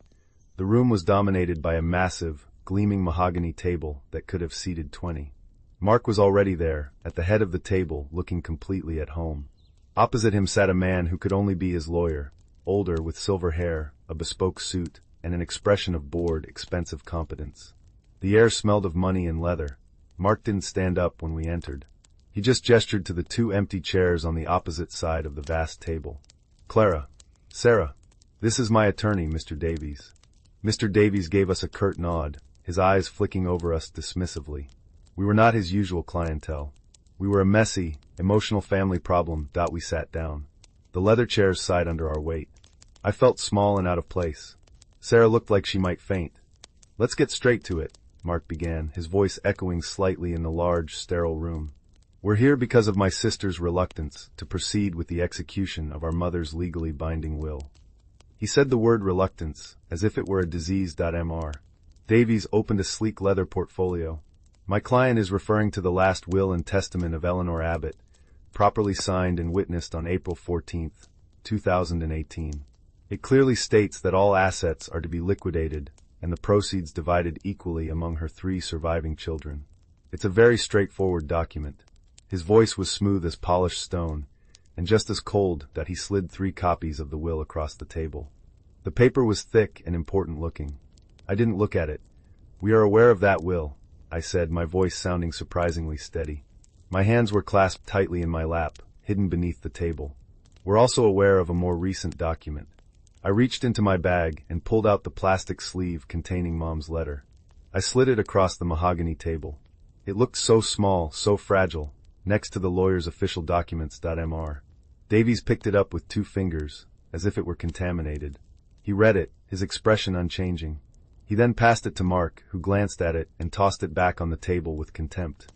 The room was dominated by a massive, gleaming mahogany table that could have seated 20. Mark was already there, at the head of the table, looking completely at home. Opposite him sat a man who could only be his lawyer, older, with silver hair, a bespoke suit, and an expression of bored, expensive competence. The air smelled of money and leather. Mark didn't stand up when we entered. He just gestured to the 2 empty chairs on the opposite side of the vast table. Clara. Sarah. This is my attorney, Mr. Davies. Mr. Davies gave us a curt nod, his eyes flicking over us dismissively. We were not his usual clientele. We were a messy, emotional family problem. We sat down. The leather chairs sighed under our weight. I felt small and out of place. Sarah looked like she might faint. "Let's get straight to it," Mark began, his voice echoing slightly in the large, sterile room. "We're here because of my sister's reluctance to proceed with the execution of our mother's legally binding will." He said the word reluctance as if it were a disease.mr. Davies opened a sleek leather portfolio. "My client is referring to the last will and testament of Eleanor Abbott, properly signed and witnessed on April 14, 2018. It clearly states that all assets are to be liquidated and the proceeds divided equally among her 3 surviving children. It's a very straightforward document." His voice was smooth as polished stone, and just as cold that he slid 3 copies of the will across the table. The paper was thick and important looking. I didn't look at it. "We are aware of that will," I said, my voice sounding surprisingly steady. My hands were clasped tightly in my lap, hidden beneath the table. "We're also aware of a more recent document." I reached into my bag and pulled out the plastic sleeve containing Mom's letter. I slid it across the mahogany table. It looked so small, so fragile, next to the lawyer's official documents.mr. Davies picked it up with 2 fingers, as if it were contaminated. He read it, his expression unchanging. He then passed it to Mark, who glanced at it and tossed it back on the table with contempt.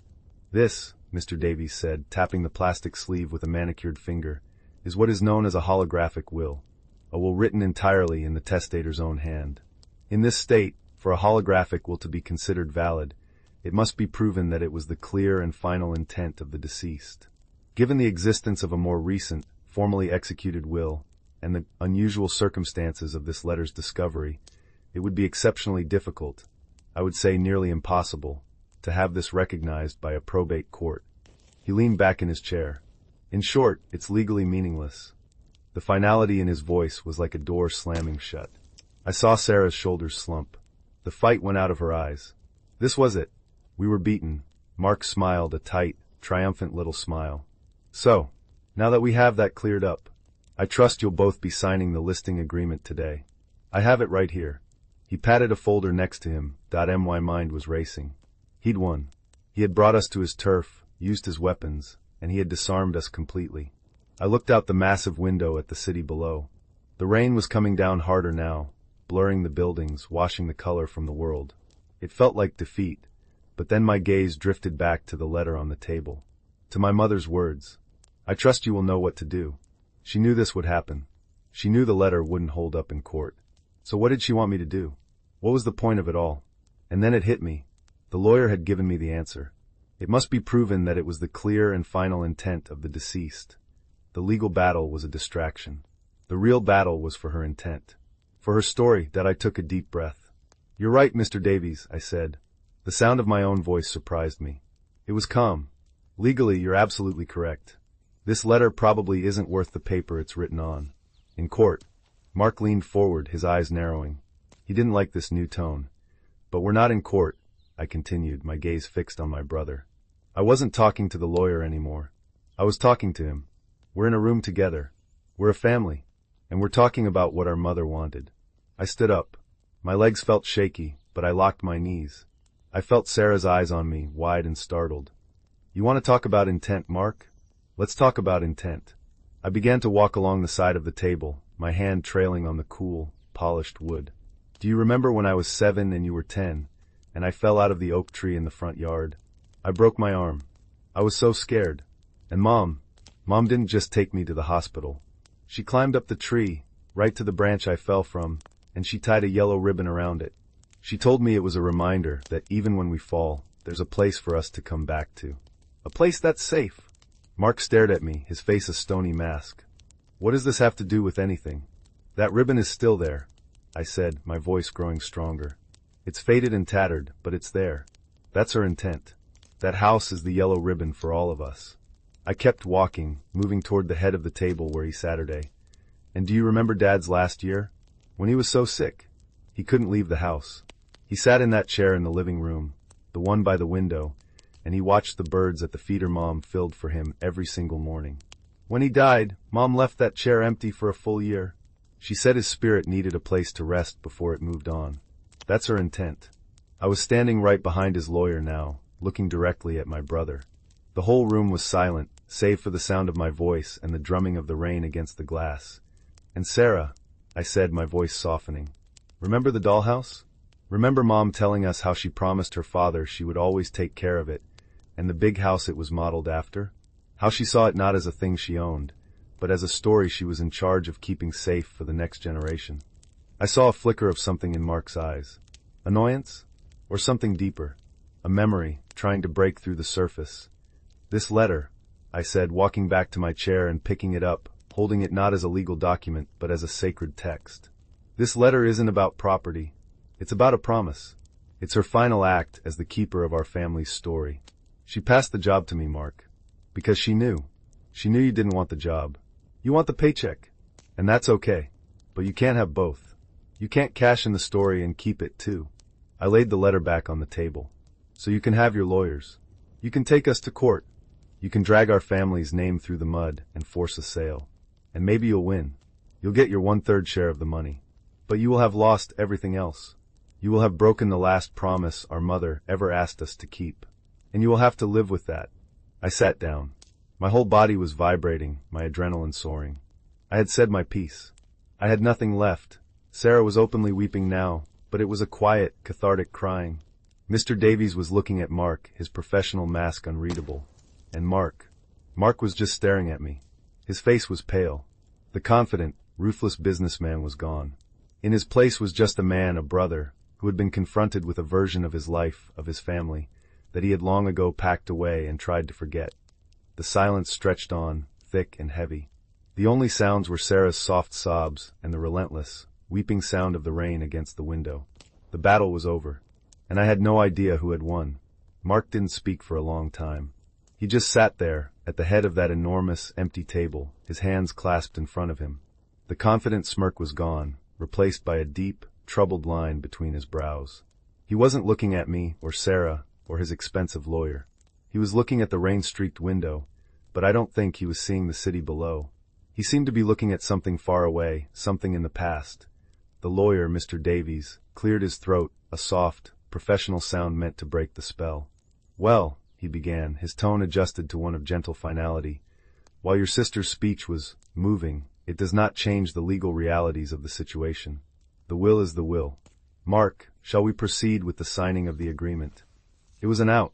"This," Mr. Davies said, tapping the plastic sleeve with a manicured finger, "is what is known as a holographic will. A will written entirely in the testator's own hand. In this state, for a holographic will to be considered valid, it must be proven that it was the clear and final intent of the deceased. Given the existence of a more recent, formally executed will, and the unusual circumstances of this letter's discovery, it would be exceptionally difficult, I would say nearly impossible, to have this recognized by a probate court." He leaned back in his chair. "In short, it's legally meaningless." The finality in his voice was like a door slamming shut. I saw Sarah's shoulders slump. The fight went out of her eyes. This was it. We were beaten. Mark smiled, a tight, triumphant little smile. "So, now that we have that cleared up, I trust you'll both be signing the listing agreement today. I have it right here." He patted a folder next to him. My mind was racing. He'd won. He had brought us to his turf, used his weapons, and he had disarmed us completely. I looked out the massive window at the city below. The rain was coming down harder now, blurring the buildings, washing the color from the world. It felt like defeat, but then my gaze drifted back to the letter on the table. To my mother's words. "I trust you will know what to do." She knew this would happen. She knew the letter wouldn't hold up in court. So what did she want me to do? What was the point of it all? And then it hit me. The lawyer had given me the answer. It must be proven that it was the clear and final intent of the deceased. The legal battle was a distraction. The real battle was for her intent. For her story, that I took a deep breath. "You're right, Mr. Davies," I said. The sound of my own voice surprised me. It was calm. "Legally, you're absolutely correct. This letter probably isn't worth the paper it's written on. In court." Mark leaned forward, his eyes narrowing. He didn't like this new tone. "But we're not in court," I continued, my gaze fixed on my brother. I wasn't talking to the lawyer anymore. I was talking to him. We're in a room together. We're a family. And we're talking about what our mother wanted. I stood up. My legs felt shaky, but I locked my knees. I felt Sarah's eyes on me, wide and startled. "You want to talk about intent, Mark? Let's talk about intent." I began to walk along the side of the table, my hand trailing on the cool, polished wood. "Do you remember when I was 7 and you were 10, and I fell out of the oak tree in the front yard? I broke my arm. I was so scared. And Mom didn't just take me to the hospital. She climbed up the tree, right to the branch I fell from, and she tied a yellow ribbon around it. She told me it was a reminder that even when we fall, there's a place for us to come back to. A place that's safe." Mark stared at me, his face a stony mask. "What does this have to do with anything?" "That ribbon is still there," I said, my voice growing stronger. "It's faded and tattered, but it's there. That's her intent. That house is the yellow ribbon for all of us." I kept walking, moving toward the head of the table where he sat today. "And do you remember Dad's last year? When he was so sick? He couldn't leave the house. He sat in that chair in the living room, the one by the window, and he watched the birds at the feeder Mom filled for him every single morning. When he died, Mom left that chair empty for a full year. She said his spirit needed a place to rest before it moved on. That's her intent." I was standing right behind his lawyer now, looking directly at my brother. The whole room was silent, save for the sound of my voice and the drumming of the rain against the glass. "And Sarah," I said, my voice softening, Remember the dollhouse? Remember Mom telling us how she promised her father she would always take care of it, and the big house it was modeled after? How she saw it not as a thing she owned, but as a story she was in charge of keeping safe for the next generation. I saw a flicker of something in Mark's eyes. Annoyance? Or something deeper? A memory, trying to break through the surface. This letter, I said, walking back to my chair and picking it up, holding it not as a legal document, but as a sacred text. This letter isn't about property. It's about a promise. It's her final act as the keeper of our family's story. She passed the job to me, Mark. Because she knew. She knew you didn't want the job. You want the paycheck. And that's okay. But you can't have both. You can't cash in the story and keep it too. I laid the letter back on the table. So you can have your lawyers. You can take us to court. You can drag our family's name through the mud and force a sale. And maybe you'll win. You'll get your 1/3 share of the money. But you will have lost everything else. You will have broken the last promise our mother ever asked us to keep. And you will have to live with that. I sat down. My whole body was vibrating, my adrenaline soaring. I had said my piece. I had nothing left. Sarah was openly weeping now, but it was a quiet, cathartic crying. Mr. Davies was looking at Mark, his professional mask unreadable. And Mark was just staring at me. His face was pale. The confident, ruthless businessman was gone. In his place was just a man, a brother, who had been confronted with a version of his life, of his family, that he had long ago packed away and tried to forget. The silence stretched on, thick and heavy. The only sounds were Sarah's soft sobs and the relentless, weeping sound of the rain against the window. The battle was over, and I had no idea who had won. Mark didn't speak for a long time. He just sat there, at the head of that enormous, empty table, his hands clasped in front of him. The confident smirk was gone, replaced by a deep, troubled line between his brows. He wasn't looking at me, or Sarah, or his expensive lawyer. He was looking at the rain-streaked window, but I don't think he was seeing the city below. He seemed to be looking at something far away, something in the past. The lawyer, Mr. Davies, cleared his throat, a soft, professional sound meant to break the spell. "Well," he began, his tone adjusted to one of gentle finality, "while your sister's speech was moving, it does not change the legal realities of the situation. The will is the will. Mark, shall we proceed with the signing of the agreement?" It was an out,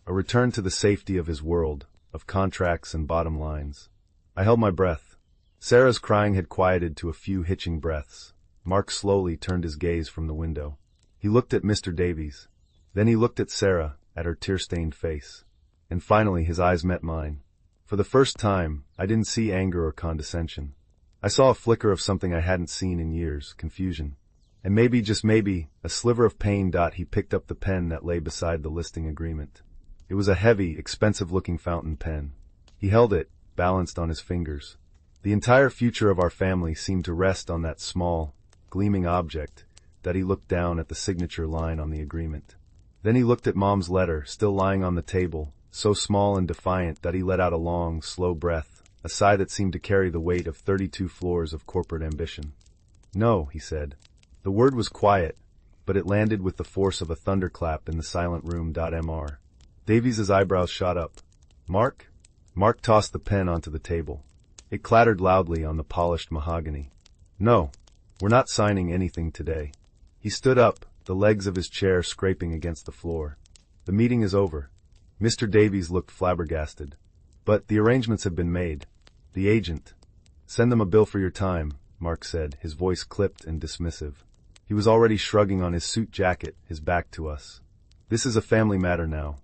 a return to the safety of his world, of contracts and bottom lines. I held my breath. Sarah's crying had quieted to a few hitching breaths. Mark slowly turned his gaze from the window. He looked at Mr. Davies. Then he looked at Sarah, at her tear-stained face. And finally his eyes met mine. For the first time, I didn't see anger or condescension. I saw a flicker of something I hadn't seen in years, confusion. And maybe, just maybe, a sliver of pain. He picked up the pen that lay beside the listing agreement. It was a heavy, expensive-looking fountain pen. He held it, balanced on his fingers. The entire future of our family seemed to rest on that small, gleaming object. He looked down at the signature line on the agreement. Then he looked at Mom's letter, still lying on the table, so small and defiant that he let out a long, slow breath, a sigh that seemed to carry the weight of 32 floors of corporate ambition. "No," he said. The word was quiet, but it landed with the force of a thunderclap in the silent room. Mr. Davies's eyebrows shot up. "Mark?" Mark tossed the pen onto the table. It clattered loudly on the polished mahogany. "No, we're not signing anything today." He stood up, the legs of his chair scraping against the floor. "The meeting is over." Mr. Davies looked flabbergasted. "But the arrangements have been made. The agent—" "Send them a bill for your time," Mark said, his voice clipped and dismissive. He was already shrugging on his suit jacket, his back to us. "This is a family matter now."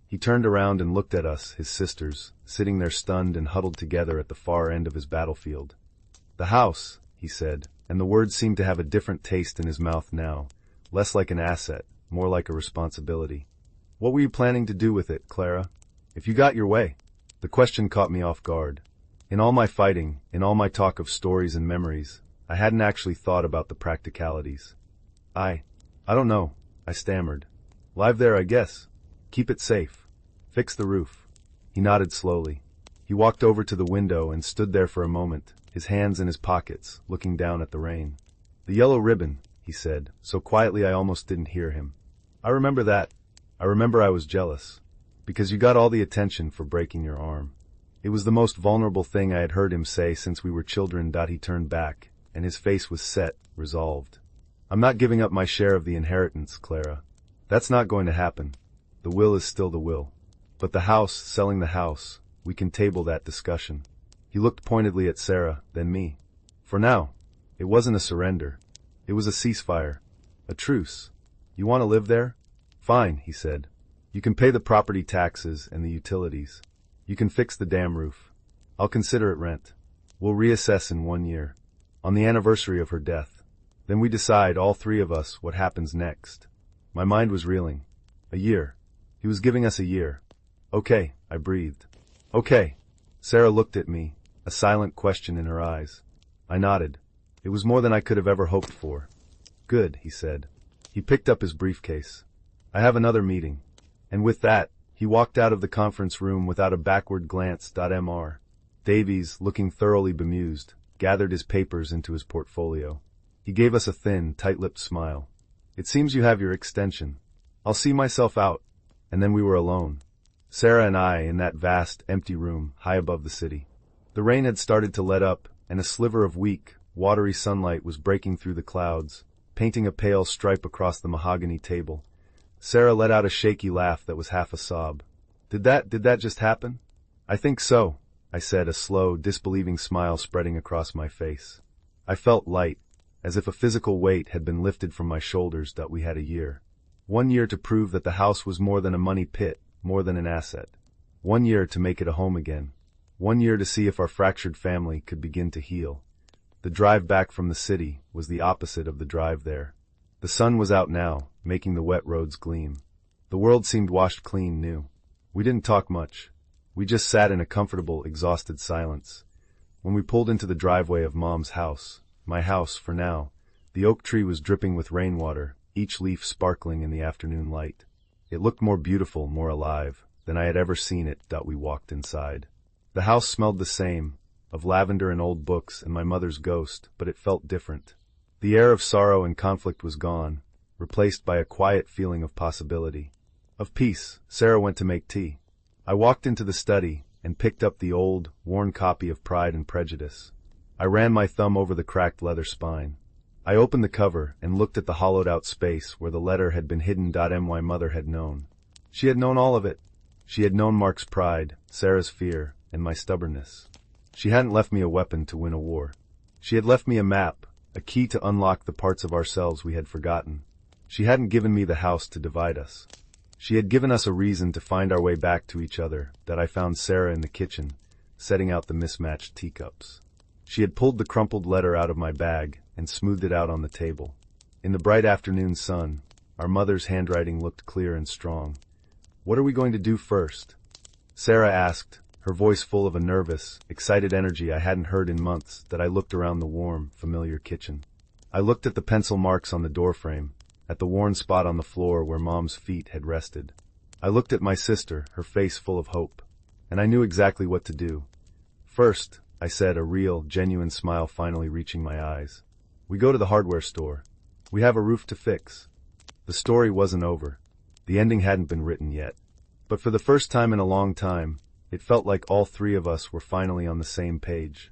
He turned around and looked at us, his sisters, sitting there stunned and huddled together at the far end of his battlefield. "The house," he said, and the words seemed to have a different taste in his mouth now, less like an asset, more like a responsibility. "What were you planning to do with it, Clara? If you got your way?" The question caught me off guard. In all my fighting, in all my talk of stories and memories, I hadn't actually thought about the practicalities. I don't know," I stammered. "Live there, I guess. Keep it safe. Fix the roof." He nodded slowly. He walked over to the window and stood there for a moment, his hands in his pockets, looking down at the rain. "The yellow ribbon," he said, so quietly I almost didn't hear him. "I remember that. I remember I was jealous. Because you got all the attention for breaking your arm." It was the most vulnerable thing I had heard him say since we were children. He turned back, and his face was set, resolved. I'm not giving up my share of the inheritance, Clara. That's not going to happen. The will is still the will. But the house, selling the house, we can table that discussion. He looked pointedly at Sarah, then me. For now, it wasn't a surrender. It was a ceasefire. A truce. You want to live there? Fine, he said. You can pay the property taxes and the utilities. You can fix the damn roof. I'll consider it rent. We'll reassess in 1 year. On the anniversary of her death. Then we decide, all three of us, what happens next. My mind was reeling. A year. He was giving us a year. Okay, I breathed. Okay. Sarah looked at me, a silent question in her eyes. I nodded. It was more than I could have ever hoped for. Good, he said. He picked up his briefcase. I have another meeting. And with that, he walked out of the conference room without a backward glance. Mr. Davies, looking thoroughly bemused, gathered his papers into his portfolio. He gave us a thin, tight-lipped smile. It seems you have your extension. I'll see myself out. And then we were alone. Sarah and I in that vast, empty room, high above the city. The rain had started to let up, and a sliver of weak, watery sunlight was breaking through the clouds, painting a pale stripe across the mahogany table. Sarah let out a shaky laugh that was half a sob. Did that just happen? I think so, I said, a slow, disbelieving smile spreading across my face. I felt light, as if a physical weight had been lifted from my shoulders. That we had a year. 1 year to prove that the house was more than a money pit, more than an asset. 1 year to make it a home again. 1 year to see if our fractured family could begin to heal. The drive back from the city was the opposite of the drive there. The sun was out now, making the wet roads gleam. The world seemed washed clean new. We didn't talk much. We just sat in a comfortable, exhausted silence. When we pulled into the driveway of Mom's house, my house for now, the oak tree was dripping with rainwater, each leaf sparkling in the afternoon light. It looked more beautiful, more alive, than I had ever seen it. We walked inside. The house smelled the same, of lavender and old books and my mother's ghost, but it felt different. The air of sorrow and conflict was gone, replaced by a quiet feeling of possibility. Of peace. Sarah went to make tea. I walked into the study and picked up the old, worn copy of Pride and Prejudice. I ran my thumb over the cracked leather spine. I opened the cover and looked at the hollowed-out space where the letter had been hidden. My mother had known. She had known all of it. She had known Mark's pride, Sarah's fear, and my stubbornness. She hadn't left me a weapon to win a war. She had left me a map, a key to unlock the parts of ourselves we had forgotten. She hadn't given me the house to divide us. She had given us a reason to find our way back to each other. I found Sarah in the kitchen, setting out the mismatched teacups. She had pulled the crumpled letter out of my bag and smoothed it out on the table. In the bright afternoon sun, our mother's handwriting looked clear and strong. What are we going to do first? Sarah asked, her voice full of a nervous, excited energy I hadn't heard in months. I looked around the warm, familiar kitchen. I looked at the pencil marks on the doorframe, at the worn spot on the floor where Mom's feet had rested. I looked at my sister, her face full of hope, and I knew exactly what to do. First, I said, a real, genuine smile finally reaching my eyes. We go to the hardware store. We have a roof to fix. The story wasn't over. The ending hadn't been written yet. But for the first time in a long time, it felt like all three of us were finally on the same page.